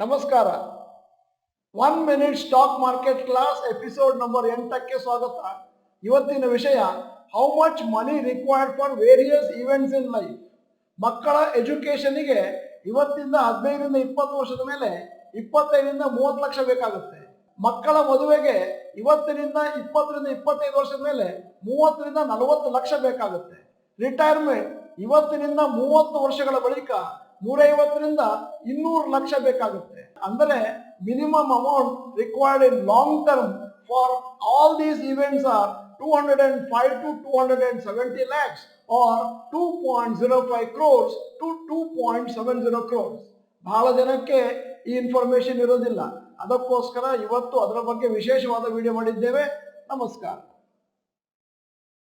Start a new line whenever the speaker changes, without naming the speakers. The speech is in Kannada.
ನಮಸ್ಕಾರ. 1 minute stock market class episode number 8ಕ್ಕೆ ಸ್ವಾಗತ. ಇವತ್ತಿನ ವಿಷಯ how much money required for various events in life. ಮಕ್ಕಳ ಎಜುಕೇಶನ್ಗೆ ಇವತ್ತಿಂದ 15ರಿಂದ 20 ವರ್ಷದ ಮೇಲೆ 25ರಿಂದ 30 ಲಕ್ಷ ಬೇಕಾಗುತ್ತೆ. ಮಕ್ಕಳ ಮದುವೆಗೆ ಇವತ್ತಿನಿಂದ 20ರಿಂದ 25 ವರ್ಷದ ಮೇಲೆ 30ರಿಂದ 40 ಲಕ್ಷ ಬೇಕಾಗುತ್ತೆ. ರಿಟೈರ್ಮೆಂಟ್ ಇವತ್ತಿನಿಂದ 30 ವರ್ಷಗಳ ಬಳಿಕ 150ರಿಂದ 200 ಲಕ್ಷ ಬೇಕಾಗುತ್ತೆ. ಅಂದರೆ minimum amount required in long term for all these events are 205 to 270 lakhs or 2.05 crores to 2.70 crores. ಬಹಳ ಜನಕ್ಕೆ ಈ ಇನ್ಫಾರ್ಮೇಶನ್ ಇರೋದಿಲ್ಲ. ಅದಕ್ಕೋಸ್ಕರ ಇವತ್ತು ಅದರ ಬಗ್ಗೆ ವಿಶೇಷವಾದ ವಿಡಿಯೋ ಮಾಡಿದ್ದೇವೆ. ನಮಸ್ಕಾರ.